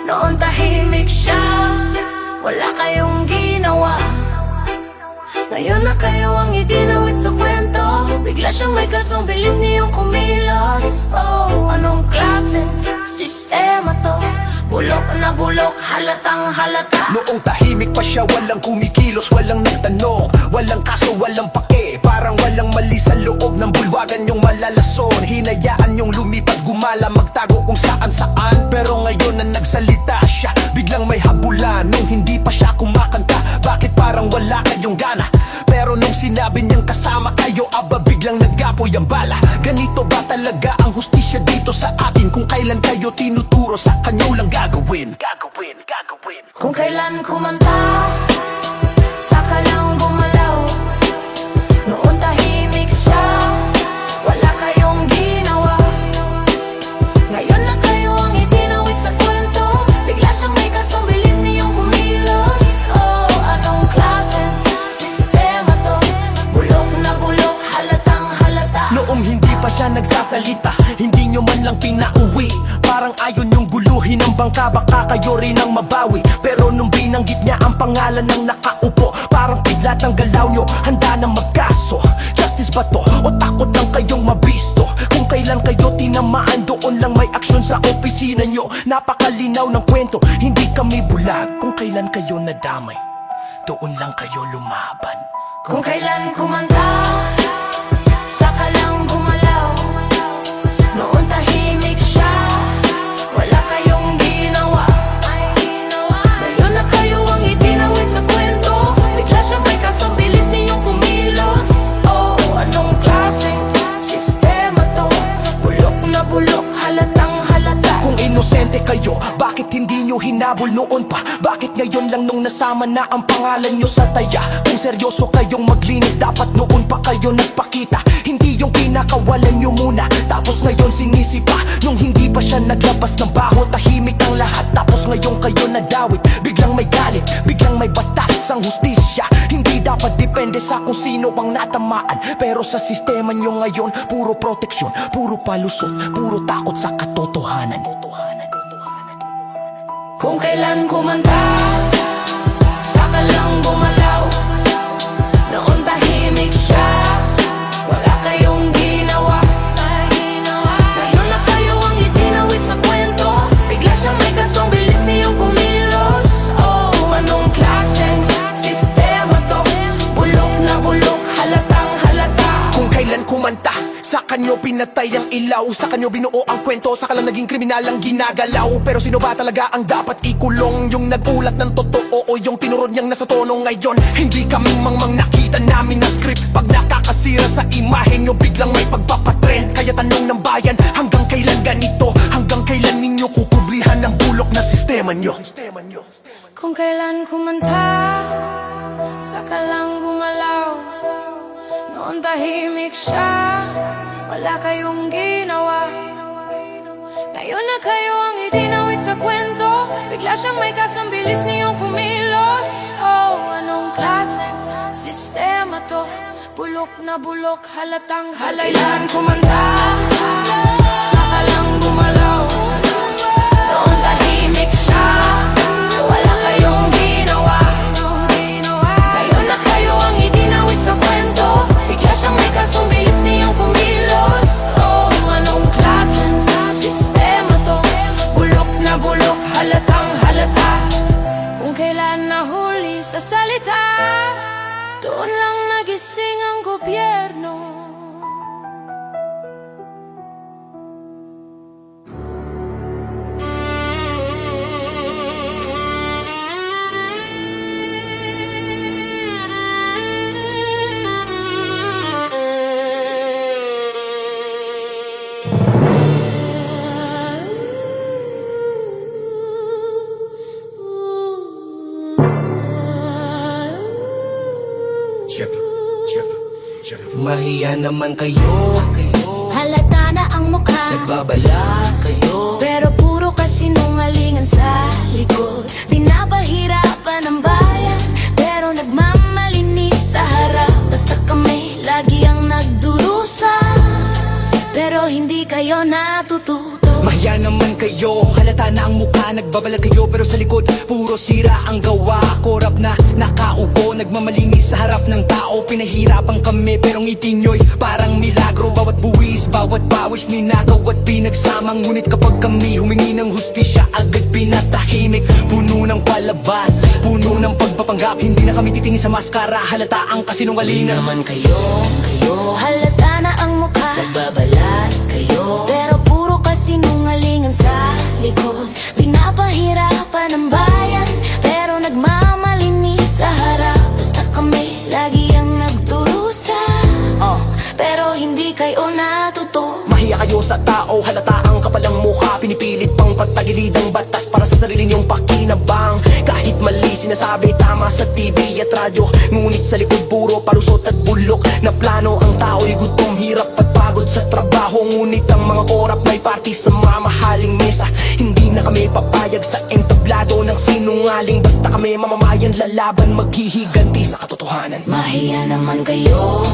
Noon tahimik siya, wala kayong ginawa. Ngayon na kayo ang idinawit sa kwento. Bigla siyang may kasong bilis niyong kumilos. Oh, anong klaseng sistema to? Bulok na bulok, halatang halata. Noong tahimik pa siya, walang kumikilos, walang nagtanong, walang kaso, walang pake. Parang walang mali sa loob ng bulwagan yung malalason. Hinayaan yung lumipat, gumala, magtago kung saan saan. Pero ngayon na nagsalita siya, biglang may habulan. Nung hindi pa siya kumakanta, bakit parang wala kayong gana? Pero nung sinabi niyang kasama kayo, aba biglang naggapoy ang bala. Ganito ba talaga ang hustisya dito sa atin? Kung kailan kayo tinuturo, sa kanyo lang gagawin. Kung kailan kumanta, saka lang gumalaw. Noon tahimik siya, wala kayong ginawa. Ngayon na kayo ang itinawid sa kwento. Bigla siyang may kasong bilis niyong kumilos. Oh, anong klaseng sistema to? Bulok na bulok, halatang halata. Noong hindi pa siya nagsasalita, hindi nyo man lang pinauwi. Parang ayon yung guluhin ng bangka, baka kayo rin ang mabawi. Pero nung binanggit niya ang pangalan ng nakaupo, parang piglat ang galaw nyo, handa na magkaso. Justice ba to? O takot lang kayong mabisto? Kung kailan kayo tinamaan, doon lang may aksyon sa opisina nyo. Napakalinaw ng kwento, hindi kami bulag. Kung kailan kayo nadamay, doon lang kayo lumaban. Kung kailan kumanta, saka lang gumalaw. Noon tahimik siya, wala kayong ginawa. Ngayon na kayo ang itinawid sa kwento. Bigla siyang may kasong bilis niyong kumilos. Oh, anong klaseng sistema to? Bulok na bulok, halatang halata. Kung inosente kayo, bakit hindi nyo hinabol noon pa? Bakit ngayon lang nung nasama na ang pangalan nyo sa taya? Kung seryoso kayong maglinis, dapat noon pa kayo nagpakita. Hindi yung pinakawalan nyo muna, tapos ngayon sinisipa. Nung hindi pa siya naglabas ng baho, tahimik ang lahat. Tapos ngayon kayo nadawit, biglang may galit, biglang may batas ang hustisya. Hindi dapat depende sa kung sino ang natamaan. Pero sa sistema nyo ngayon, puro proteksyon, puro palusot, puro takot sa katotohanan. Kung kailan kumanta, saka lang gumalaw. Noon tahimik siya, wala kayong ginawa. Ngayon na kayo ang itinawid sa kwento. Bigla siyang may kasong bilis niyong kumilos. Oh, anong klaseng sistema to? Bulok na bulok, halatang halata. Kung kailan kumanta, sa kanyo pinatay ang ilaw, sa kanyo binuo ang kwento, sa lang naging kriminal ang ginagalaw. Pero sino ba talaga ang dapat ikulong? Yung nagulat ng totoo o yung tinurod niyang nasa tono ngayon? Hindi kaming mangmang nakita namin na script. Pag nakakasira sa imahe nyo, biglang may pagpapatrend. Kaya tanong ng bayan, hanggang kailan ganito? Hanggang kailan ninyo kukublihan ang bulok na sistema nyo? Kung kailan kumanta, saka lang gumalaw. Noon tahimik siya, wala kayong ginawa. Ngayon na kayo ang itinawid sa kwento. Bigla siyang may kasang bilis niyong kumilos. Oh, anong klaseng sistema to? Bulok na bulok, halatang halayan. Kumanta, saka lang gumalaw. Noon tahimik siya, wala kayong ginawa. Ngayon na kayo ang itinawid sa kwento. Bigla siyang may kasong bilis niyong kumilos. Oh, anong klaseng sistema to? Bulok na bulok, halatang halata. Kung kailan nahuli sa salita, doon lang nagising ang gobyerno. Mahiya naman kayo, Halata na ang mukha, nagbabala kayo. pero puro kasinungalingan sa likod. Pinapahirapan ang bayan, pero nagmamalinis sa harap. Basta kami lagi ang nagdurusa, pero hindi kayo natututo. Mahiya naman kayo, halata na ang mukha, nagbabalag kayo pero sa likod puro sira ang gawa. Korap na nakaupo, nagmamalinis sa harap ng tao. Pinahirapan kami pero ngiti nyo'y parang milagro. Bawat buwis, bawat bawis, ninakaw at pinagsama. Ngunit kapag kami humingi ng hustisya, agad pinatahimik. Puno ng palabas, puno ng pagpapanggap. Hindi na kami titingin sa maskara, halata ang kasinungalingan. naman kayo, halata na ang mukha, nagbabalat kayo, pero puro kasinungalingan sa likod. Pinapahirapan ang bayan, pero nagmamalinis sa harap. Basta kami lagi ang nagdurusa, pero hindi kayo natuto. Mahiya kayo sa tao, halata ang kapalang mukha. Pinipilit pang patagilid ang batas para sa sarili niyong pakinabang. Kahit mali sinasabi, tama sa TV at radyo, ngunit sa likod puro palusot at bulok na plano. Ang tao'y gutom, hirap at pagod sa trabaho, ngunit ang mga korap may party sa mamahaling mesa. Hindi na kami papayag sa entablado ng sinungaling. Basta kami mamamayan, lalaban, maghihiganti sa katotohanan. Mahiya naman kayo,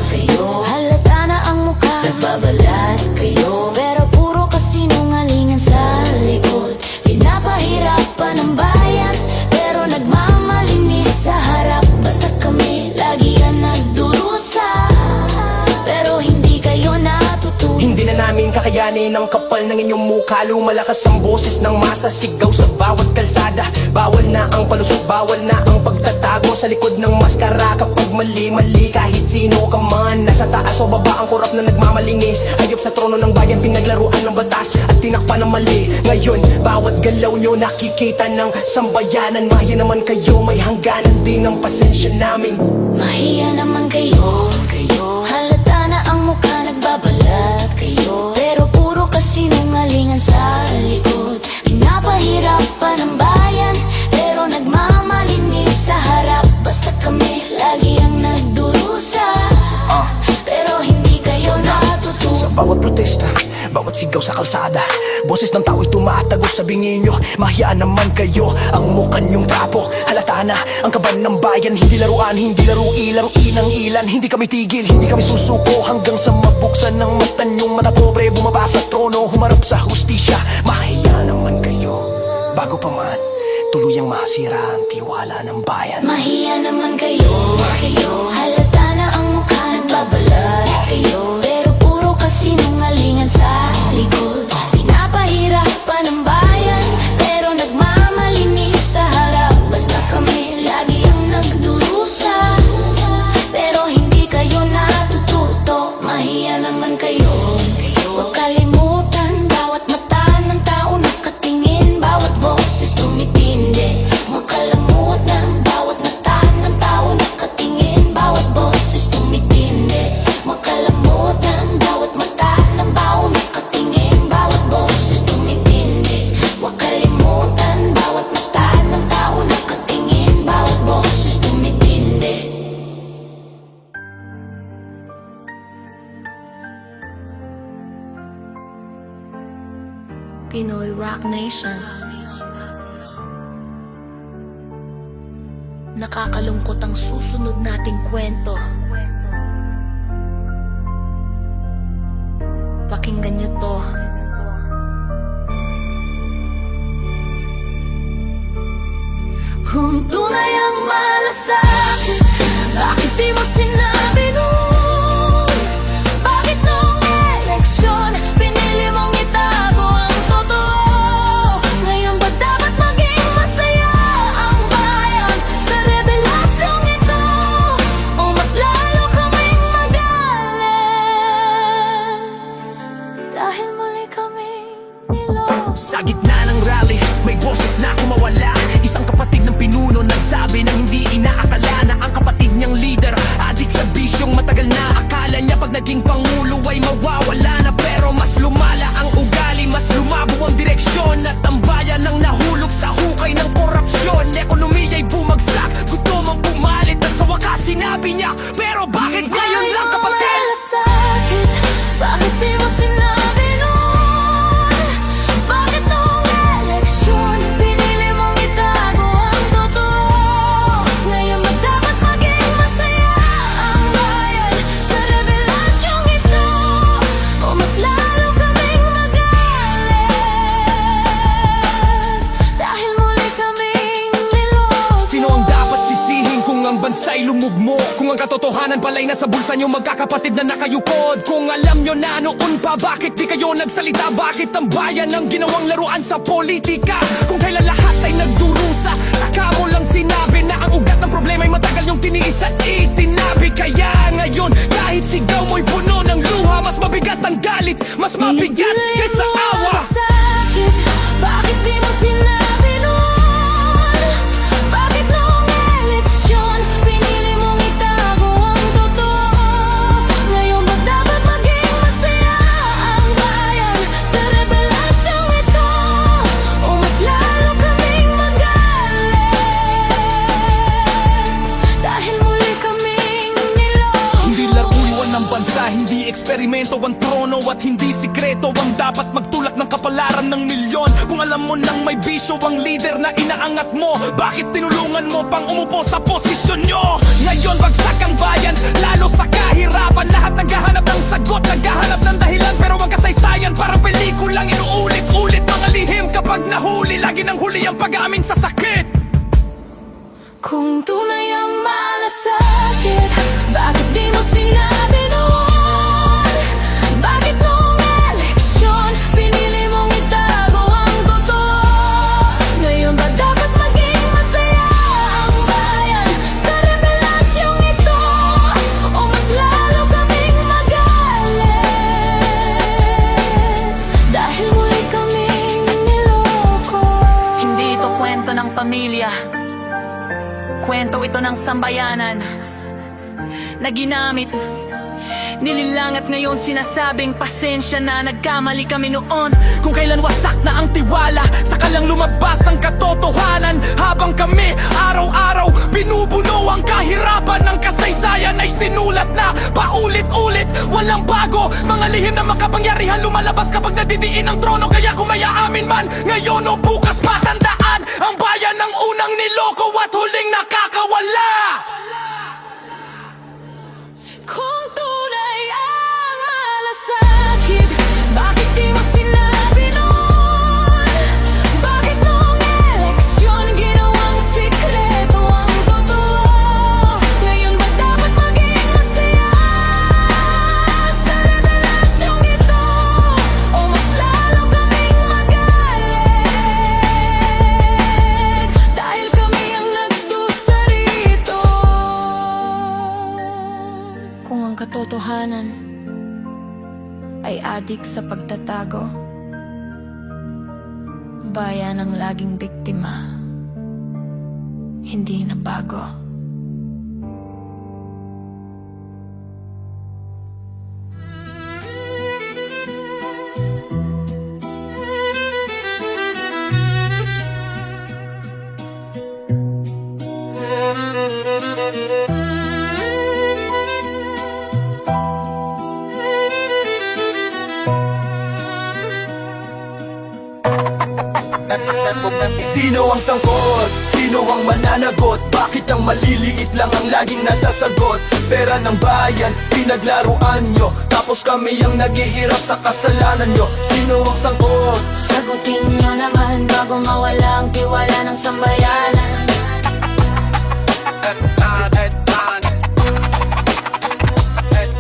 halata na ang mukha, nagbabalat kayo, pero puro kasinungalingan sa likod. Pinapahirapan ang bayan, pero nagmamalinis sa harap. Basta kami lagi ang nagdurusa, pero hindi kayo natutunan. Hindi na namin kakayanin ang kapal ng inyong mukha. Lumalakas ang boses ng masa, sigaw sa bawat kalsada. Bawal na ang palusot, bawal na ang pagtatago sa likod ng maskara. Kapag mali-mali kahit sino ka man, nasa taas o baba ang korap na nagmamalingis. Hayop sa trono ng bayan, pinaglaruan ng batas at tinakpan ng mali. Ngayon, bawat galaw nyo nakikita ng sambayanan. Mahiya naman kayo, may hangganan din ang pasensya namin. Mahiya naman kayo, halata na ang mukha, nagbabalat kayo, pero puro kasinungalingan sa likod. Pinapahirapan ang bayan, pero nagmamalinis sa harap. Basta kami lagi ang nagdurusa, pero hindi kayo natutunan. Sa bawat protesta, bawat sigaw sa kalsada, boses ng tao'y tumatagos sa bingin nyo. Mahiya naman kayo, ang mukha nyong trapo, halata na ang kaban ng bayan. Hindi laruan, hindi laro ilang inang-ilan. Hindi kami tigil, hindi kami susuko, hanggang sa mabuksan ng mata nyong mata pobre. Bumaba sa trono, humarap sa hustisya. Mahiya naman kayo, bago pa man tuluyang masira ang tiwala ng bayan. Mahiya naman kayo, halata na ang mukha, nagbabalat kayo, pero puro kasinungalingan sa likod. Pinapahirapan ang bayan, pero nagmamalinis sa harap. Basta kami lagi ang nagdurusa, pero hindi kayo natututo. Mahiya naman kayo, huwag kalimutan bawat mata ng tao nakatingin, bawat boses tumitindi. Makalamutan bawat mata ng tao nakatingin, bawat boses tumitindi. Makalamutan bawat mata ng tao nakatingin, bawat boses tumitindi. Huwag kalimutan bawat mata ng tao nakatingin, bawat boses tumitindi. Pinoy Rock Nation. Nakakalungkot ang susunod nating kwento. Pakinggan niyo to. Kung tunay ang malasakit, bakit di mo sinabi noon? Bakit nung eleksyon, pinili mong itago ang totoo? Ngayon ba dapat maging masaya ang bayan sa revelasyong ito? O mas lalo kaming magalit dahil muli kaming niloko? Sa gitna ng rally, may boses na kumawala. Isang kapatid ng pinuno nagsabi ng hindi inaakala na ang kapatid niyang leader adik sa bisyong matagal na. Akala niya pag naging pangulo ay mawawala na, pero mas lumala ang ugali, mas lumabo ang direksyon, at ang bayan ang nahulog sa hukay ng korupsyon. Ekonomiya'y bumagsak, gutom ang pumalit, at sa wakas sinabi niya, pero bakit ngayon lang kapatid? Malasakit, bakit di mo sinabi noon? Bakit nung eleksyon, pinili mong itago ang totoo? Ngayon ba dapat maging masaya ang bayan sa revelasyong ito? O mas lalo kaming magalit bansa'y lumugmo. Kung ang katotohanan pala'y nasa bulsa nyo, magkakapatid na nakayukod. Kung alam nyo na noon pa, bakit di kayo nagsalita? Bakit ang bayan ang ginawang laruan sa politika? Kung kailan lahat ay nagdurusa, saka mo lang sinabi na ang ugat ng problema ay matagal yung tiniis at itinabi. Kaya ngayon, kahit sigaw mo'y puno ng luha, mas mabigat ang galit, mas mabigat kaysa awa. Sakit, bakit di mo sinabi noon? Bakit noong eleksyon, pinili mong itago ang totoo? Ngayon ba dapat maging masaya ang bayan sa revelasyong ito? O mas lalo kaming magalit dahil muli kaming niloko? Hindi laruan ng bansa, hindi eksperimento ang trono at hindi sikreto ang dapat magtulak ng kapalaran ng milyon. Kung alam mo nang may bisyo ang leader na inaangat mo, bakit tinulungan mo pang umupo sa posisyon nyo? Ngayon bagsak ang bayan, lalo sa kahirapan. Lahat naghahanap ng sagot, naghahanap ng dahilan, pero ang kasaysayan parang pelikulang inuulit-ulit. Mga lihim kapag nahuli, lagi nang huli ang pag-amin sa sakit. Kung tunay ang malasakit, bakit di mo sinabi noon? Bakit noong eleksyon, pinili mong itago ang totoo? Ngayon ba dapat maging masaya ang bayan sa revelasyong ito? O mas lalo kaming magalit dahil muli kaming niloko? Hindi ito kwento ng pamilya, kwento ito ng sambayanan na ginamit, nililang at ngayon sinasabing pasensya na, nagkamali kami noon. Kung kailan wasak na ang tiwala, saka lang lumabas ang katotohanan. Habang kami araw-araw binubuno ang kahirapan, ng kasaysayan ay sinulat na paulit-ulit, walang bago. Mga lihim na makapangyarihan lumalabas kapag nadidiin ang trono. Kaya kung may aamin man ngayon o bukas, matandaan ang bayan ng unang niloko at huling nakakawala. Kung tunay ang malasakit, bakit di mo sinabi noon? Bakit noong eleksyon, ginawang sikreto ang totoo? Ngayon ba dapat maging masaya sa revelasyong ito? O mas lalo kaming magalit dahil kami ang nagdusa rito? Kung ang katotohanan ay adik sa pagtatago, bayan ang laging biktima, hindi na bago. Sino ang sangkot? Sino ang mananagot? Bakit ang maliliit lang ang laging nasasagot? Pera ng bayan, pinaglaruan nyo, tapos kami ang naghihirap sa kasalanan nyo. Sino ang sangkot? Sagutin niyo naman bago mawala ang tiwala ng sambayanan.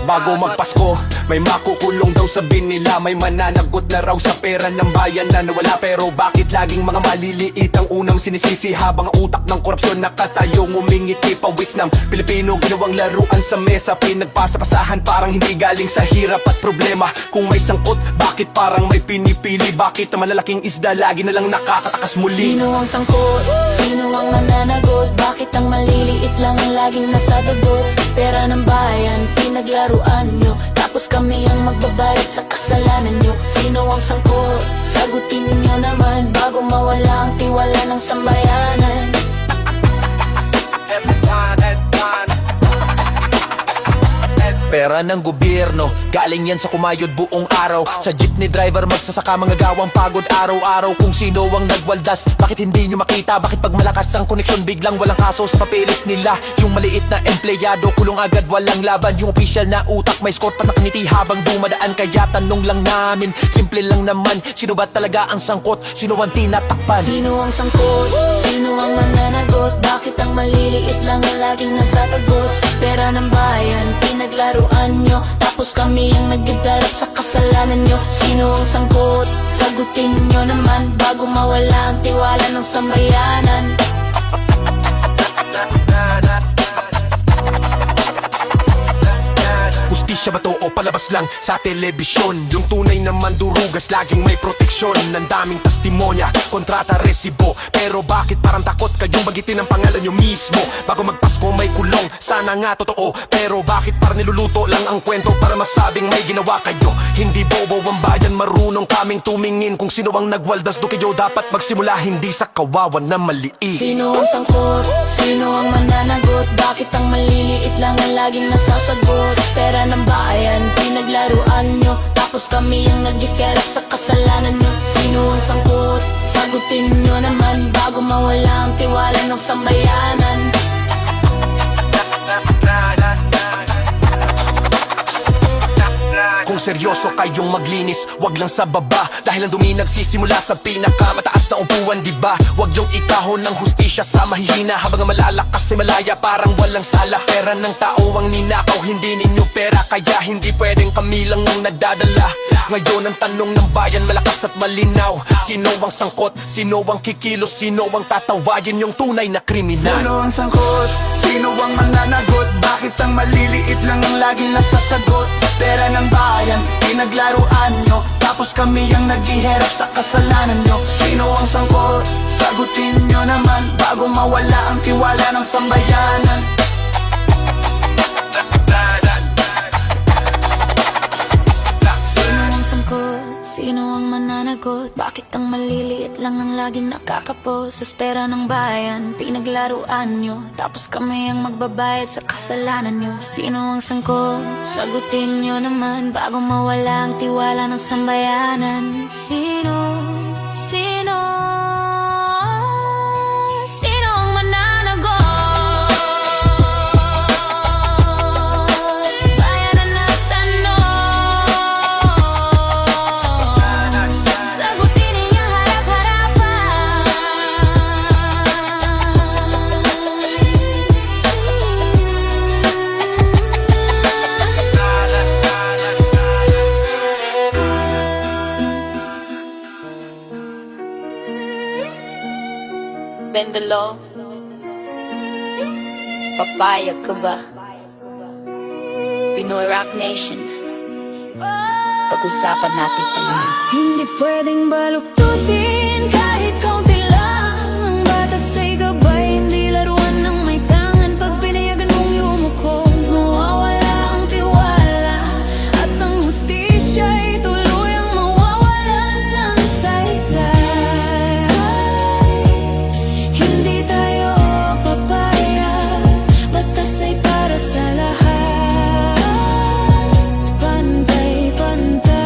Bago magpasko, may makukulong daw, sabihin nila. May mananagot na raw sa pera ng bayan na nawala. Pero bakit laging mga maliliit ang unang sinisisi, habang ang utak ng korupsyon nakatayo, ngumingiti pawis ng Pilipino? Ginawang laruan sa mesa, pinagpasa-pasahan parang hindi galing sa hirap at problema. Kung may sangkot, bakit parang may pinipili? Bakit ang malalaking isda lagi na lang nakakatakas muli? Sino ang sangkot? Sino ang mananagot? Bakit ang maliliit lang ang laging nasasagot? Pera ng bayan, pinaglaruan nyo, tapos kami ang magbabayad sa kasalanan nyo. Sino ang sangkot? Sagutin nyo naman bago mawala ang tiwala ng sambayanan. Pera ng gobyerno, galing yan sa kumayod buong araw. Sa jeepney driver magsasaka, mga gawang pagod araw-araw. Kung sino ang nagwaldas, bakit hindi nyo makita? Bakit pag malakas ang koneksyon, biglang walang kaso sa papeles nila? Yung maliit na empleyado, kulong agad, walang laban. Yung official na utak, may score pa nakangiti habang dumadaan. Kaya tanong lang namin, simple lang naman, sino ba talaga ang sangkot? Sino ang tinatakpan? Sino ang sangkot? Sino ang mananagot? Bakit ang ang maliliit lang ang laging nasa tagot. Sa pera ng bayan, pinaglaruan nyo, tapos kami ang nagdadarap sa kasalanan nyo. Sino ang sangkot? Sagutin nyo naman bago mawala ang tiwala ng sambayanan. Hustisya ba to o palabas lang sa telebisyon? Yung tunay naman durugas, laging may proteksyon. Ang daming testimonya, kontrata, resibo. Pero bakit parang takot kayong bagitin ang pangalan nyo mismo? Bago magpasko may kulong, sana nga totoo. Pero bakit parang niluluto lang ang kwento para masabing may ginawa kayo? Hindi bobo ang bayan, marunong kaming tumingin. Kung sino ang nagwaldas, do kayo dapat magsimula, hindi sa kawawan na maliit. Sino ang sangkot? Sino ang mananagot? Bakit ang maliliit lang ang laging nasasagot? Pera ng bayan, pinaglaruan nyo, tapos kami ang nagkikerap sa kasalanan nyo. Sino ang sangkot? Sagutin nyo naman bago mawala ang tiwala ng sambayanan. Kung seryoso kayong maglinis, wag lang sa baba. Dahil ang dumi nagsisimula sa pinakamataas na upuan, diba? Wag yung ikahon ng hustisya sa mahihina, habang ang malalakas ay malaya, parang walang sala. Pera ng tao ang ninakaw, hindi ninyo pera, kaya hindi pwedeng kami lang ang nagdadala. Ngayon ang tanong ng bayan, malakas at malinaw. Sino ang sangkot? Sino ang kikilos? Sino ang tatawayin yung tunay na kriminal? Sino ang sangkot? Sino ang mananagot? Bakit ang maliliit lang ang laging nasasagot? Pera ng bayan, pinaglaruan nyo, tapos kami ang naghiherap sa kasalanan nyo. Sino ang sangkot? Sagutin nyo naman bago mawala ang tiwala ng sambayanan. Sino ang mananagot? Bakit ang maliliit lang ang laging nakakapos? Sa pera ng bayan, pinaglaruan nyo, tapos kami ang magbabayad sa kasalanan nyo. Sino ang sangkot? Sagutin nyo naman bago mawala ang tiwala ng sambayanan. Sino? Sino? Sino ang mananagot? Bayan ang nagtanong, sagutin niyang harap-harapan. Bend the law. Papayag ka ba? Pinoy Rock Nation, pag-usapan natin ito. Hindi pwedeng baluktutin kahit kaunti lang. Ang batas ay gabay, hindi laruan ng may tangan. Pag pinayagan mong yumuko, mawawala ang tiwala, at ang hustisya ay tuluyang mawawala ng saysay. Hindi tayo papayag, batas ay para sa lahat, pantay-pantay.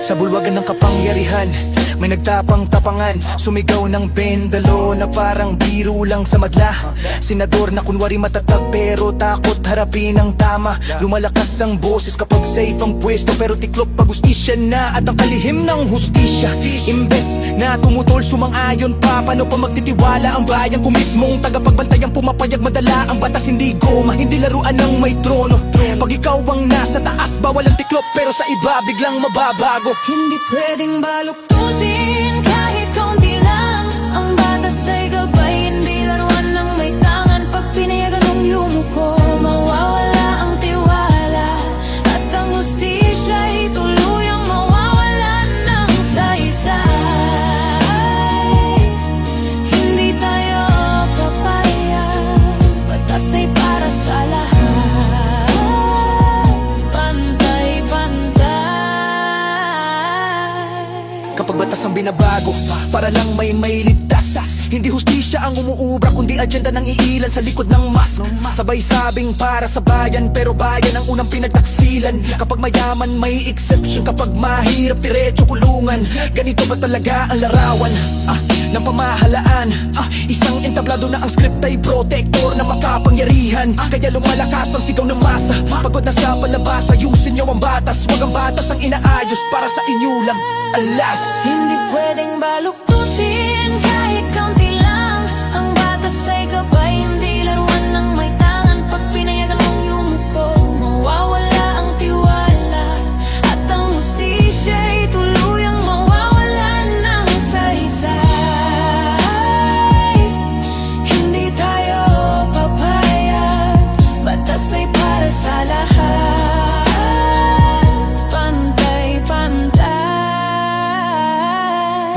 Sa bulwagan ng kapangyarihan, may nagtapang-tapangan, sumigaw ng bendalo na parang biro lang sa madla. Senador na kunwari matatag pero takot harapin ang tama. Lumalakas ang boses kapag safe ang pwesto, pero tiklop pag hustisya na at ang kalihim ng hustisya. Imbes na tumutol sumang-ayon pa, paano pa magtitiwala ang bayan kung mismong tagapagbantay ang pumapayag madala ang batas? Hindi goma, hindi laruan ng may trono. Pag ikaw ang nasa taas, bawal ang tiklop, pero sa iba biglang mababago. Hindi pwedeng baluktutin kahit kaunti lang. Ang batas ay gabay, hindi laruan ng may tangan. Pag pinayagan mong yumuko, mawawala ang tiwala, at ang hustisya ay tuluyang mawawala ng saysay. Hindi tayo papayag, batas ay para sa lahat, pantay-pantay. Kapag batas ang binabago, para lang may ligtas. Hindi hustisya ang umuubra, kundi agenda ng iilan sa likod ng mas. Sabay sabing para sa bayan, pero bayan ang unang pinagtaksilan. Kapag mayaman may exception, kapag mahirap diretso kulungan. Ganito ba talaga ang larawan ng pamahalaan? Isang entablado na ang script ay protector na makapangyarihan, kaya lumalakas ang sigaw ng masa. Pagod na sa palabas, ayusin niyo ang batas. Wag ang batas ang inaayos para sa inyo lang. Alas, Hindi pwedeng baluktutin kahit kaunti lang.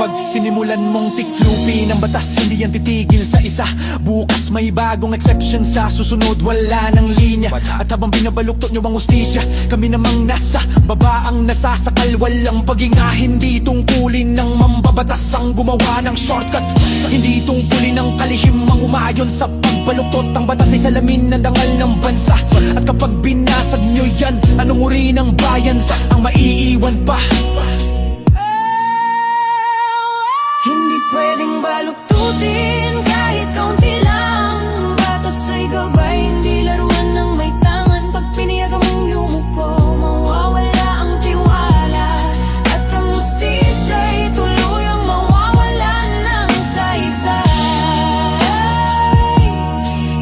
Kapag sinimulan mong tiklupin ang batas, hindi yan titigil sa isa. Bukas may bagong exception, sa susunod wala ng linya. At habang binabaluktot nyo ang ustisya, kami namang nasa baba ang nasasakal. Walang paghinga, hindi tungkulin ng mambabatas ang gumawa ng shortcut. Hindi tungkulin ng kalihim ang umayon sa pagbaluktot. Ang batas ay salamin ng dangal ng bansa. At kapag binasag nyo yan, anong uri ng bayan ang maiiwan pa? Hindi pwedeng baluktutin kahit kaunti lang. Ang batas ay gabay, hindi laruan ng may tangan. Pag piniyagan mong yumuko, mawawala ang tiwala. At ang justisya ay tuluyang mawawala ng saysay.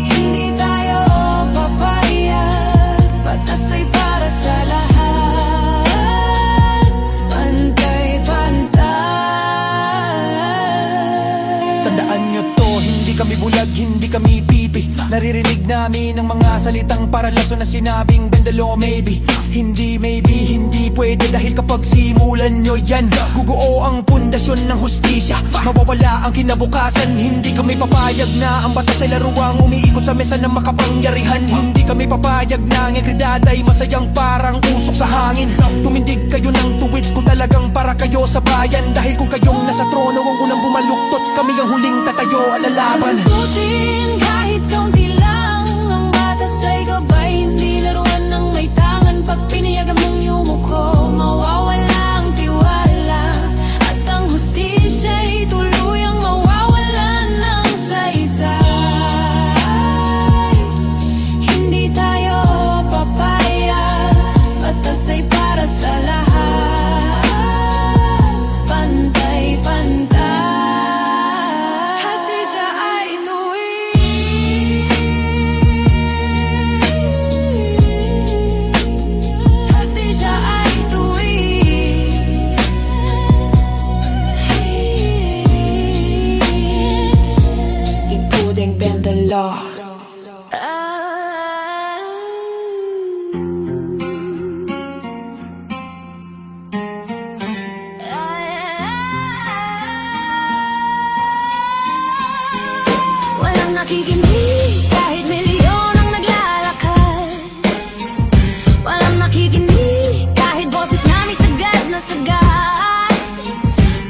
Hindi tayo papayag, batas ay para sa lahat. Pantay-pantay. Tandaan nyo to, hindi kami bulag, hindi kami pipi. Naririnig namin ang mga salitang paralaso na sinabing bend the law maybe. Hindi maybe, hindi pwede dahil kapag simulan nyo yan, guguo ang pundasyon ng hustisya. Mawawala ang kinabukasan, hindi kami papayag na ang batas ay laruang umiikot sa mesa ng makapangyarihan. Hindi kami papayag na ang ekridad ay masayang parang usok sa hangin. Tumindig kayo ng tuwid kung talagang para kayo sa bayan. Dahil kung kayong nasa trono ang unang bumaluktot, kami ang huling tatayo alalaban. Baluktutin kahit kaunti lang. Ang batas ay gabay, hindi laruan ng may tangan. Pag piniyagan mong yumuko, mawawala ang tiwala. At ang hustisya ay tuluyang mawawala ng saysay. Hindi tayo papayag, batas ay para sa lahat. Pantay-pantay. Hustisya ay tuwid. Hustisya ay tuwid. Including bend the law. Walang nakikinig kahit milyon ang naglalakad. Walang nakikinig kahit boses namin sagad na sagad.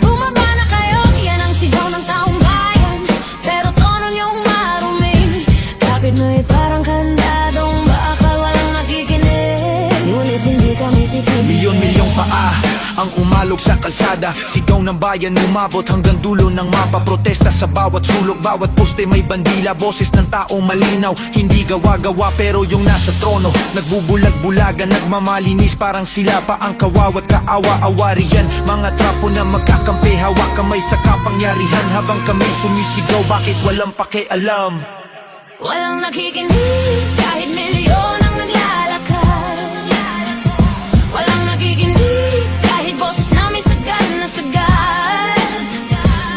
Bumaba na kayo, yan ang sigaw ng taong bayan. Pero tono niyong marumi, kapit mo'y parang kandadong bakal. Walang nakikinig, ngunit hindi kami titigil. Milyon-milyong paa ang umalog sa kalsada. Sigaw ng bayan umabot hanggang dulo ng mapa. Protesta sa bawat sulok, bawat poste may bandila. Boses ng taong malinaw, hindi gawa-gawa pero yung nasa trono nagbubulag-bulagan, nagmamalinis parang sila pa ang kawawat kaawa-awari yan. Mga trapo na magkakampi, hawak kamay sa kapangyarihan. Habang kami sumisigaw, bakit walang pakialam? Walang nakikinig kahit milyon ang naglalakad. Walang nakikinig kahit boses namin sagad na sagad.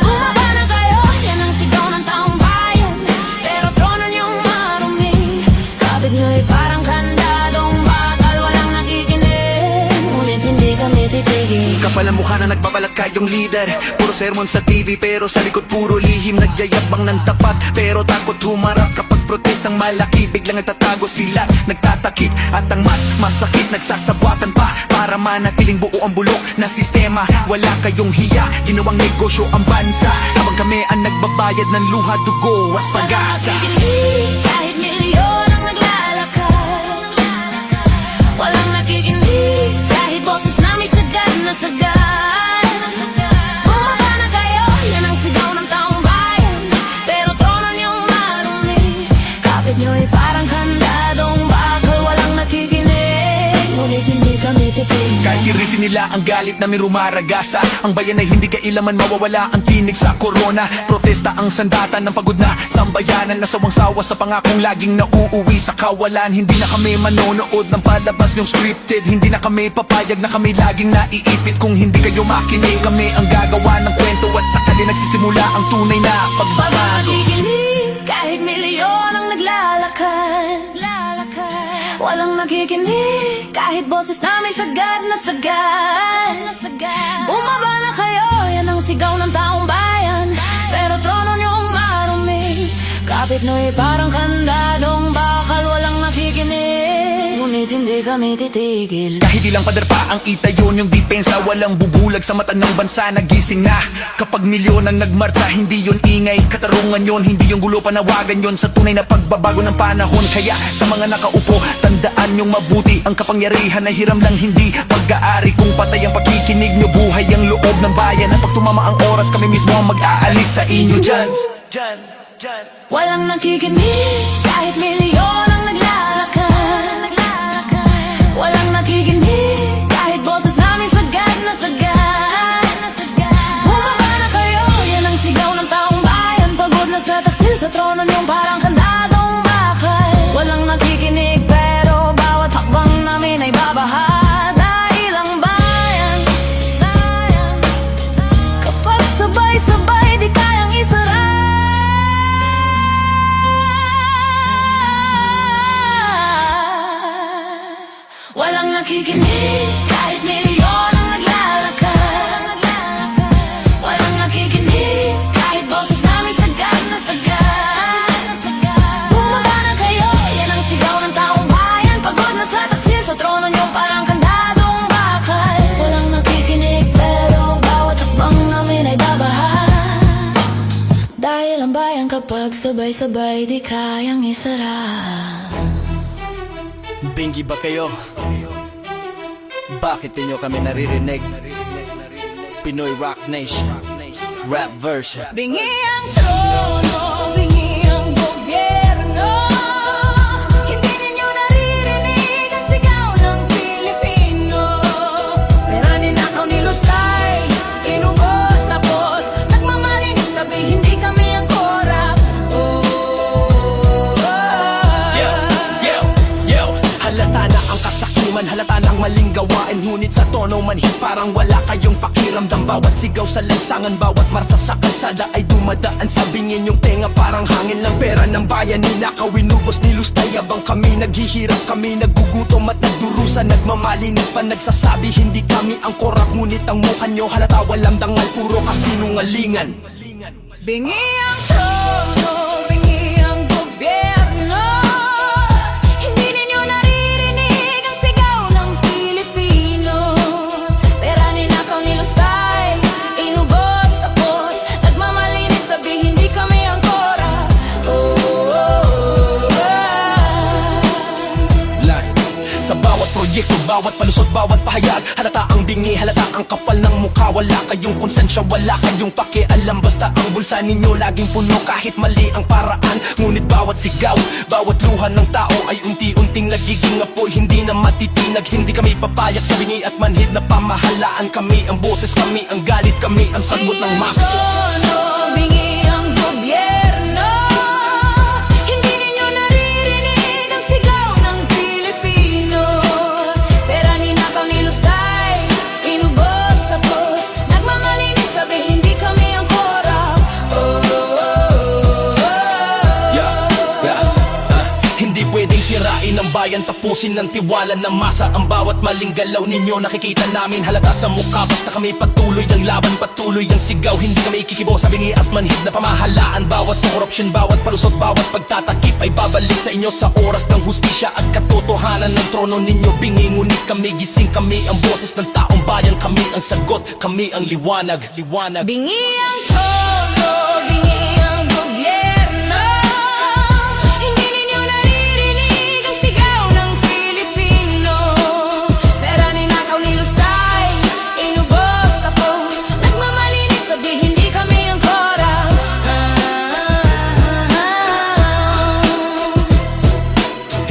Bumaba na kayo, yan ang sigaw ng taong bayan. Pero trono niyong marumi, kapit nyo'y parang kandadong bakal. Walang nakikinig, ngunit hindi kami titigil. Kapal ang mukha na nagbabalat kayong leader. Puro sermon sa TV pero sa likod puro lihim. Nagyayabang ng tapat pero takot humarap. Kapag protestang malaki, biglang nagtatago sila, nagtatakip. At ang mas masakit, nagsasabwatan pa para manatiling buo ang bulok na sistema. Wala kayong hiya, ginawang negosyo ang bansa. Habang kami ang nagbabayad ng luha, dugo at pag-asa. Walang nakikinig kahit milyon ang naglalakad. Walang nakikinig kahit boses namin sagad na sagad. Bumaba na kayo, yan ang sigaw ng taong bayan. Pero trono niyong marumi, kapit nyo'y parang kandadong bakal. Walang nakikinig, ngunit hindi kami titigil. Kahit tirisin nila ang galit namin rumaragasa. Ang bayan ay hindi kailaman mawawala ang tinig sa korona. Protesta ang sandata ng pagod na sambayanan. Nasawang-sawa sa pangakong laging nauuwi sa kawalan. Hindi na kami manonood ng palabas ng scripted. Hindi na kami papayag na kami laging naiipit. Kung hindi kayo makinig, kami ang gagawa ng kwento. At sakali nagsisimula ang tunay na Walang pagbabago. nakikinig kahit milyon ang naglalakad. Walang nakikinig kahit boses namin sagad na sagad. Bumaba na kayo, yan ang sigaw sigaw ng taong bayan. Pero trono niyong marumi, kapit no'y parang kandadong bakal, walang nakikinig, ngunit hindi kami titigil. Kahit ilang pader pa ang itayon yung depensa, walang bubulag sa mata ng bansa, nagising na. Kapag milyon ang nagmarcha, hindi yun ingay, katarungan yun, hindi yung gulo, panawagan yun sa tunay na pagbabago ng panahon. Kaya sa mga nakaupo, tandaan yung mabuti, ang kapangyarihan ay hiram lang, hindi pag-aari. Kung patay ang pakikinig nyo, buhay ang loob ng bayan. At pag tumama ang oras, kami mismo ang mag-aalis sa inyo dyan. Walang nakikinig, kahit milyon ang naglalakad. Walang nakikinig, kahit boses namin sagad na sagad. Bumaba na kayo, yan ang sigaw ng taong bayan. Pagod na sa taksil sa trono niyong parang kandadong bakal. Walang nakikinig, pero bawat hakbang namin ay babaha. Dahil ang bayan, kapag sabay-sabay di kayang isara. Walang nakikinig, kahit milyon ang naglalakad. Walang nakikinig, kahit boses namin sagad na sagad. Bumaba na kayo, yan ang sigaw ng taong bayan. Pagod na sa taksil sa trono niyo, parang kandadong bakal. Walang nakikinig, pero bawat hakbang namin ay babaha. Dahil ang bayan kapag sabay-sabay di kayang isara. Bingi ba kayo? Bakit inyo kami naririnig? Pinoy Rock Nation Rap version. Bingi ang trono, bingi ang gobyerno. Hindi ninyo naririnig ang sigaw ng Pilipino. Pera ninakaw, nilustay, inubos, tapos nagmamalinis, sabi hindi kami ang korap. Halata na ang kasakiman, halata na ang maling gawain. Ngunit sa tono manhid, parang wala kayong pakiramdam. Bawat sigaw sa lansangan, bawat marsa sa kalsada ay dumadaan sa bingin. Yung tenga parang hangin lang, pera ng bayan ninakaw, inubos, nilustay. Abang kami naghihirap, kami nagugutom at nagdurusa, nagmamalinis pa, nagsasabi hindi kami ang korap. Ngunit ang mukha nyo halata walang dangal, puro kasinungalingan. Bingi ang trono, bingi ang gobyerno. Hindi ninyo naririnig ang sigaw ng Pilipino. Pera ninakaw, nilustay, inubos, tapos nagmamalinis, sabi hindi kami ang korap. Sa bawat proyekto, bawat palusot, bawat pahayag, halata ang bingi, halata ang kapal ng mukha. Wala kayong konsensya, wala kayong pakialam, basta ang bulsa ninyo laging puno kahit mali ang paraan. Ngunit bawat sigaw, bawat luha ng tao ay unti-unting nagiging apoy, hindi na matitinag. Hindi kami papayag sa bingi at manhid na pamahalaan. Kami ang boses, kami ang galit, kami ang sagot ng masa. Trono, bingi ang gobyerno. Hindi ninyo naririnig ang sigaw ng Pilipino. Pera ninakaw, nilustay, inubos, tapos nagmamalinis, sabi hindi kami ang korap. Hindi pwedeng sirain ang bayan, tapusin ng tiwala ng masa. Ang bawat maling galaw ninyo nakikita namin, halata sa mukha. Basta kami patuloy ang laban, patuloy ang sigaw. Hindi kami ikikibo sa bingi at manhid na pamahalaan. Bawat korupsyon, bawat palusot, bawat pagtatakip ay babalik sa inyo sa oras ng hustisya at katotohanan ng trono ninyo. Bingi, ngunit kami gising, kami ang boses ng taong bayan. Kami ang sagot, kami ang liwanag. Bingi ang trono, bingi ang gobyerno. Hindi ninyo naririnig ang sigaw ng Pilipino. Pera ninakaw, nilustay, inubos, tapos nagmamalinis, sabi hindi kami ang korap.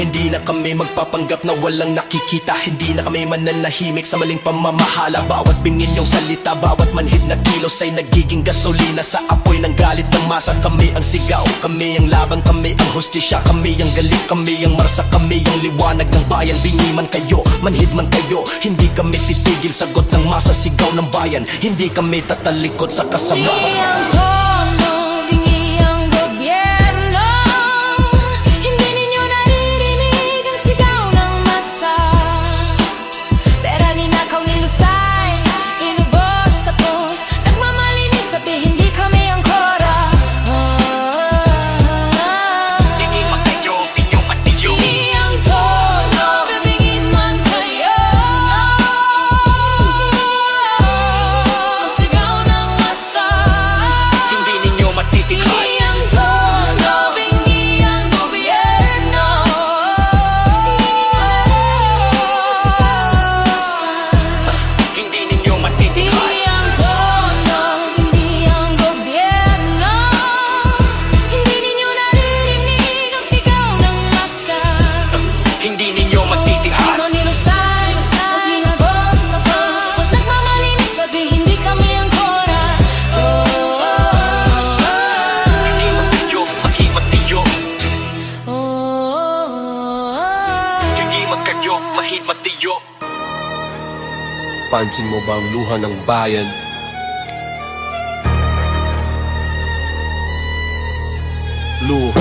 Hindi na kami magpapanggap na walang nakikita. Hindi na kami mananahimik sa maling pamamahala. Bawat bingin yung salita, bawat manhid na kilos ay nagiging gasolina sa apoy ng galit ng masa. Kami ang sigaw, kami ang laban, kami ang hustisya, kami ang galit, kami ang marsa, kami ang liwanag ng bayan. Bingi man kayo, manhid man kayo, hindi kami titigil, sagot ng masa, sigaw ng bayan. Hindi kami tatalikod sa kasama. Bingi ang trono, bingi ang gobyerno. Hindi ninyo naririnig ang sigaw ng masa. Pera ninakaw, nilustay, inubos, tapos nagmamalinis, Napapansin mo ba ang luha ng bayan? Luha.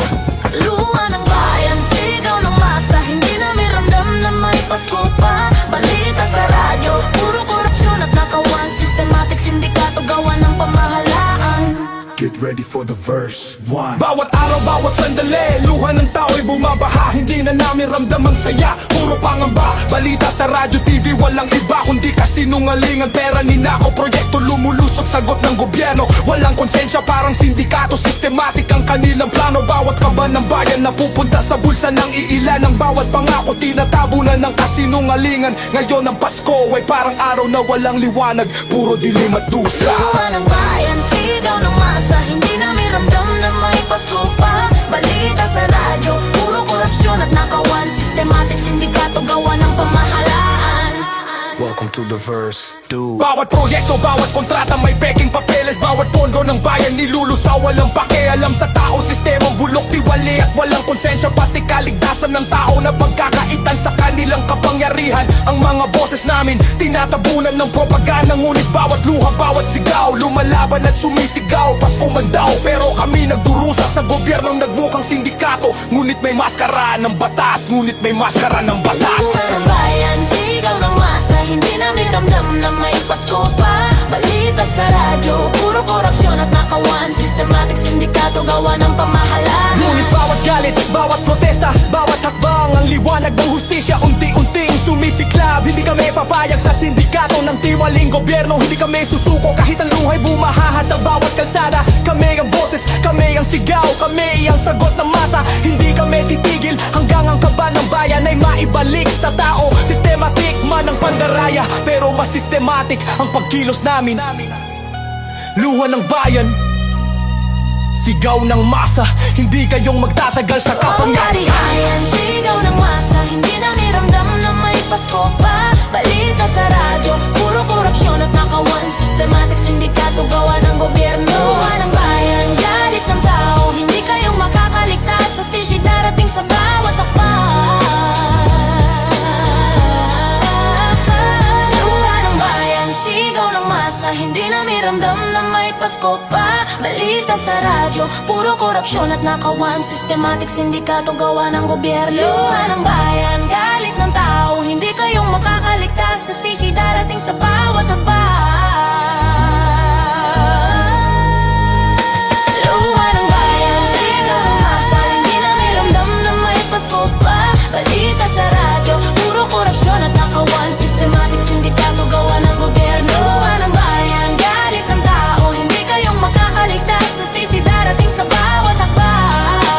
Luha ng bayan, sigaw ng masa. Hindi namin ramdam na may Pasko pa. Balita sa radyo, puro korupsyon at nakawan. Systematic sindikato, gawa ng pamahalaan. Get ready for the verse 1. Bawat araw, bawat sandali, luha ng tao'y bumabaha. Hindi na namin ramdam ang saya, puro pangamba. Balita sa radyo, TV, walang iba kundi kasinungalingan. Pera ninakaw, proyekto lumulusot, sagot ng gobyerno. Walang konsensya, parang sindikato. Systematic ang kanilang plano. Bawat kaban ng bayan napupunta sa bulsa ng iilan. Ang bawat pangako tinatabunan ng kasinungalingan. Ngayon ang Pasko ay parang araw na walang liwanag, puro dilim at dusa. Luha ng bayan, sigaw ng masa. Hindi namin ramdam na may Pasko pa. Balita sa radyo, puro korupsyon at nakawan. Systematic sindikato, gawa ng pamahalaan. Welcome to the verse 2. Bawat proyekto, bawat kontrata may peking papeles. Bawat pondo ng bayan nilulusaw, walang pakialam sa tao. Sistemang bulok, tiwali at walang konsensya. Pati kaligtasan ng tao na pagkakaitan sa kanilang kapangyarihan. Ang mga boses namin tinatabunan ng propaganda. Ngunit bawat luha, bawat sigaw, lumalaban at sumisigaw. Pasko man daw, pero kami nagdurusa sa gobyernong nagmukhang sindikato. Ngunit may maskara ng batas, ngunit may maskara ng batas. Luha ng bayan, sigaw ng masa. Hindi namin ramdam na may Pasko pa. Balita sa radyo, puro korupsyon at nakawan. Systematic sindikato, gawa ng pamahalaan. Ngunit bawat galit, bawat protesta, bawat hakbang, ang liwanag ng hustisya unti-unting sumisiklab. Hindi kami papayag sa sindikato ng tiwaling gobyerno. Hindi kami susuko kahit ang luhay bumahaha sa bawat kalsada. Kami ang boses, kami ang sigaw, kami ang sagot ng masa. Hindi kami titigil hanggang ang kaban ng bayan ay maibalik sa tao. Systematic man ang pandaraya, pero mas systematic ang pagkilos namin. Luha ng bayan, sigaw ng masa. Hindi kayong magtatagal sa kapangyarihan. Pangyarihan, sigaw ng masa. Hindi namin ramdam na may Pasko pa. Balita sa radyo, puro korupsyon at nakawan. Systematic sindikato, gawa ng gobyerno. Luha ng bayan, galit ng tao. Hindi kayong makakaligtas. Hostisya darating sa bawat hakbang. Luha ng bayan, sigaw ng masa. Hindi namin ramdam na may Pasko pa. Balita sa radyo, puro korupsyon at nakawan. Systematic sindikato, gawa ng gobyerno. Luha ng bayan, galit ng tao. Hindi kayong makakaligtas. Hostisya darating sa bawat hakbang. Luha ng bayan, sigaw ng masa. Hindi namin ramdam na may Pasko pa. Balita sa radyo, puro korupsyon at nakawan. Systematic sindikato, gawa ng gobyerno. Luha ng bayan, galit ng tao. Hindi kayong makakaligtas. Hostisya darating sa bawat hakbang.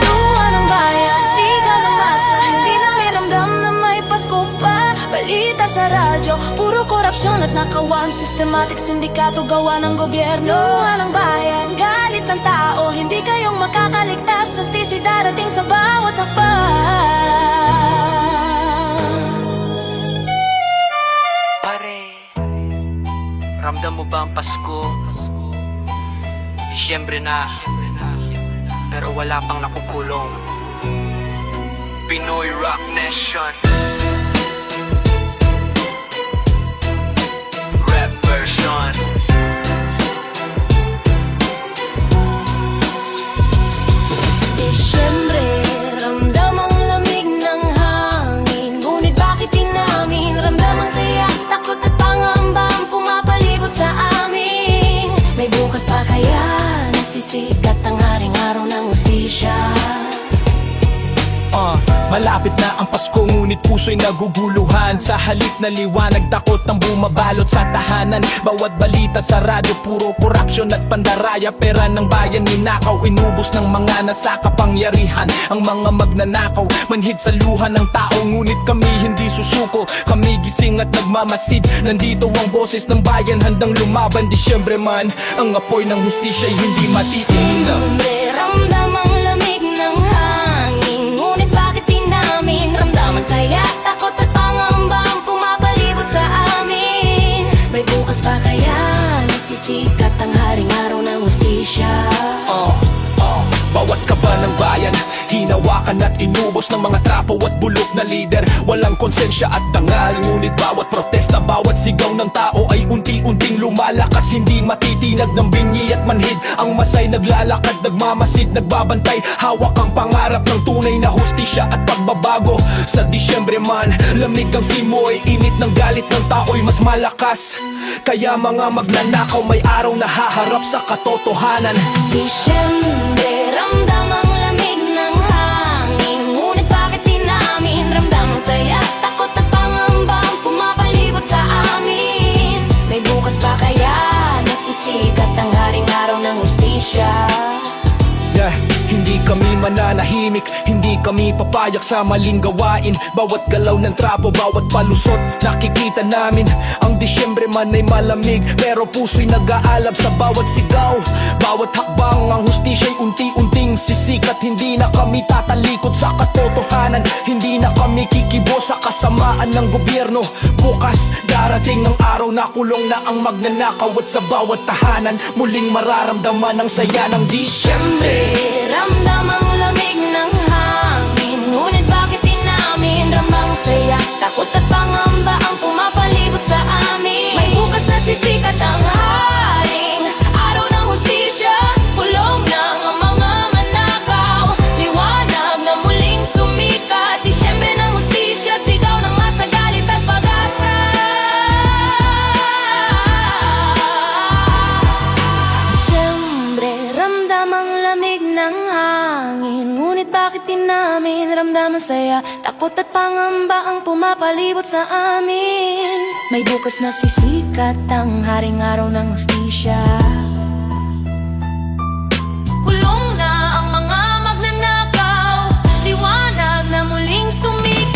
Luha ng bayan, sigaw ng masa. Hindi namin ramdam na may Pasko pa. Balita sa radyo, puro korupsyon at nakawan. Systematic sindikato, gawa ng gobyerno. Luha ng bayan, galit ng tao. Hindi kayong makakaligtas. Hostisya darating sa bawat hakbang. Pare, ramdam mo ba ang Pasko? Disyembre na, pero wala pang nakukulong. Pinoy Rock Nation, rap version. Disyembre, ramdam ang lamig ng hangin. Ngunit bakit di namin ramdam ang saya? Takot at pangamba ang pumapalibot sa amin. May bukas pa kaya nasisikat ang haring araw ng hustisya? Malapit na ang Pasko ngunit puso'y naguguluhan. Sa halip na liwanag, takot ang bumabalot sa tahanan. Bawat balita sa radyo, puro korupsyon at pandaraya. Pera ng bayan ninakaw, inubos ng mga nasa kapangyarihan. Ang mga magnanakaw, manhid sa luha ng tao. Ngunit kami hindi susuko, kami gising at nagmamasid. Nandito ang boses ng bayan, handang lumaban. Disyembre man, ang apoy ng hustisya'y hindi matitinag. Disyembre, ramdam ang lamig ng hangin. Ngunit bakit di namin ramdam ang saya? Takot at pangamba ang pumapalibot sa amin. May bukas pa kaya nasisikat ang haring araw ng hustisya? Bawat kaban ng bayan, hinawakan Sinaksakan at inubos ng mga trapo at bulok na lider. Walang konsensya at dangal, ngunit bawat protesta, bawat sigaw ng tao ay unti-unting lumalakas. Hindi matitinag ng binyi at manhid. Ang masay naglalakad, nagmamasid, nagbabantay. Hawak ang pangarap ng tunay na hustisya at pagbabago. Sa Disyembre man, lamig ang simoy, init ng galit ng tao'y mas malakas. Kaya mga magnanakaw may araw na haharap sa katotohanan. Disyembre, ramdam ang lamig ng hangin. Ngunit bakit di namin ramdam ang saya? Takot at pangamba ang pumapalibot sa amin. May bukas pa kaya nasisikat ang haring araw ng hustisya? Yeah, hindi kami mananahimik, hindi kami papayak sa maling gawain. Bawat galaw ng trapo, bawat palusot, nakikita namin. Ang Disyembre man ay malamig, pero puso'y nag-aalab sa bawat sigaw. Bawat hakbang, ang hustisya'y unti-unting sisikat. Hindi na kami tatalikod sa katotohanan, hindi na kami kikibo sa kasamaan ng gobyerno. Bukas, darating ng araw na kulong na ang magnanakaw. At sa bawat tahanan, muling mararamdaman ang saya ng Disyembre. Ramdam ang lamig ng hangin. Ngunit bakit di namin ramang saya? Takot at pangamba ang pumapalibot sa amin. May bukas na sisikat ang haring araw ng hustisya. Kulong lang ang mga manakaw, liwanag na muling sumikat. Disyembre ng hustisya, sigaw ng masa, galit at pag-asa. Disyembre, ramdam ang lamig ng hangin. Ngunit bakit di namin ramdam ang saya? Takot at pangamba ang pumapalibot sa amin. May bukas na sisikat ang haring araw ng hustisya. Kulong na ang mga magnanakaw, liwanag na muling sumikat.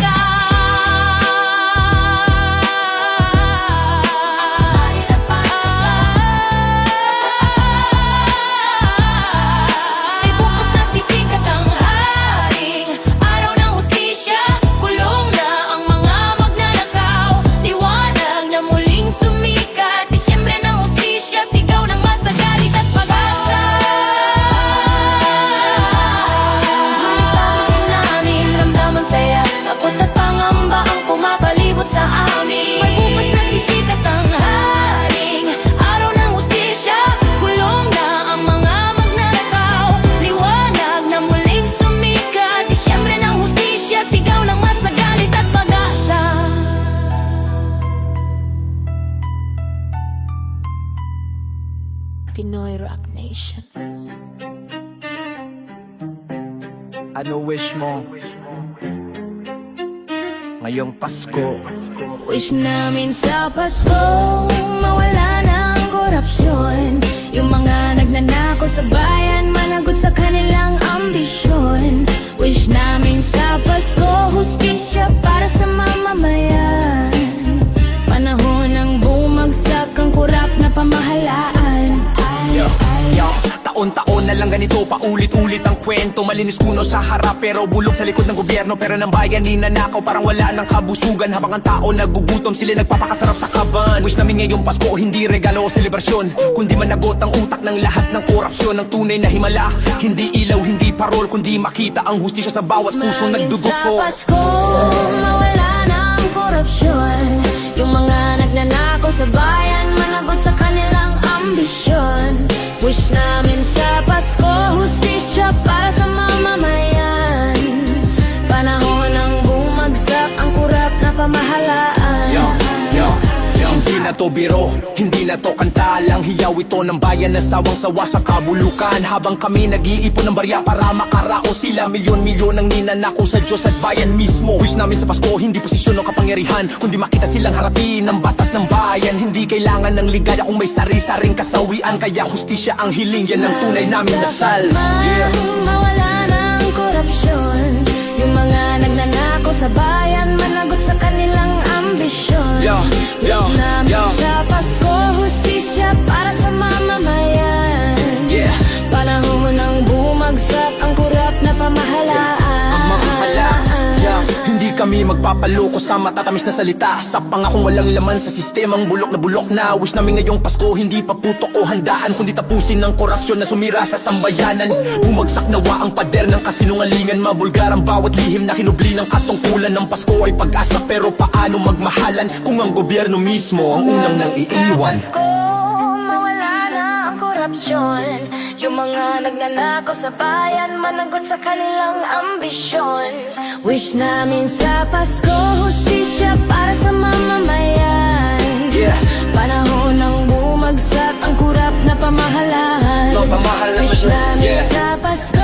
May bukas na sisikat ang haring araw ng hustisya. Kulong na ang mga magnanakaw, liwanag na muling sumikat. Disyembre ng hustisya, sigaw ng masa, galit at pag-asa. Ngunit bakit di namin ramdam ang saya? Takot at pangamba ang pumapalibot sa amin. May bukas na sisikat ang haring araw ng hustisya. Kulong na ang mga magnanakaw, liwanag na muling sumikat. Disyembre ng hustisya, sigaw ng masa, galit at pag-asa. Pinoy Rock Nation. Ano wish mo ngayong Pasko? Wish namin sa Pasko mawala na ang korupsyon. Yung mga nagnanakaw sa bayan managot sa kanilang ambisyon. Wish namin sa Pasko hustisya para sa mamamayan. Panahon ng bumagsak ang kurap na pamahalaan. Taon-taon na lang ganito, paulit-ulit ang kwento. Malinis kuno sa harap pero bulog sa likod ng gobyerno. Pero ng bayan ninanakaw, parang wala ng kabusugan. Habang ang tao nagugutom, sila nagpapakasarap sa kaban. Wish namin ngayong Pasko, hindi regalo o selebrasyon, kundi managot ang utak ng lahat ng korupsyon. Ng tunay na himala, hindi ilaw, hindi parol, kundi makita ang hustisya sa bawat pusong nagdudugo. Sa Pasko mawala na ang korupsyon. Yung mga nagnanakaw sa bayan managot sa kanilang ambisyon. Wish namin sa Pasko hustisya para sa mamamayan. Panahon ng bumagsak ang kurap na pamahalaan. Hindi na to biro, hindi na to kanta lang. Hiyaw ito ng bayan na sawang-sawa sa kabulukan. Habang kami nag-iipon ng barya para makarao sila, milyon-milyon ang ninanako sa Diyos at bayan mismo. Wish namin sa Pasko, hindi posisyon o kapangyarihan, kundi makita silang harapin ng batas ng bayan. Hindi kailangan ng ligaya kung may sari-saring kasawian. Kaya hustisya ang hiling, yan ang tunay namin dasal. Mawala na ang korupsyon. Yung mga nagnanakaw sa bayan managot sa kanilang ambisyon. Wish namin sa Pasko hustisya para sa mamamayan. Panahon ng bumagsak ang kurap na pamahalaan. Hindi kami magpapaloko sa matatamis na salita Sa pangakong walang laman sa sistemang bulok na Wish namin ngayong Pasko hindi pa putok o handaan Kundi tapusin ng korupsyon na sumira sa sambayanan Bumagsak nawa ang pader ng kasinungalingan Mabulgar ang bawat lihim na kinubli ng katungkulan Ng Pasko ay pag-asa pero paano magmahalan Kung ang gobyerno mismo ang unang nang iiwan Pasko, mawala na ang korupsyon Yung mga nagnanakaw sa bayan Managot sa kanilang ambisyon Wish namin sa Pasko hustisya para sa mamamayan Yeah. Panahon ng bumagsak ang kurap na pamahalahan Pamahalahan. Wish namin Yeah. sa Pasko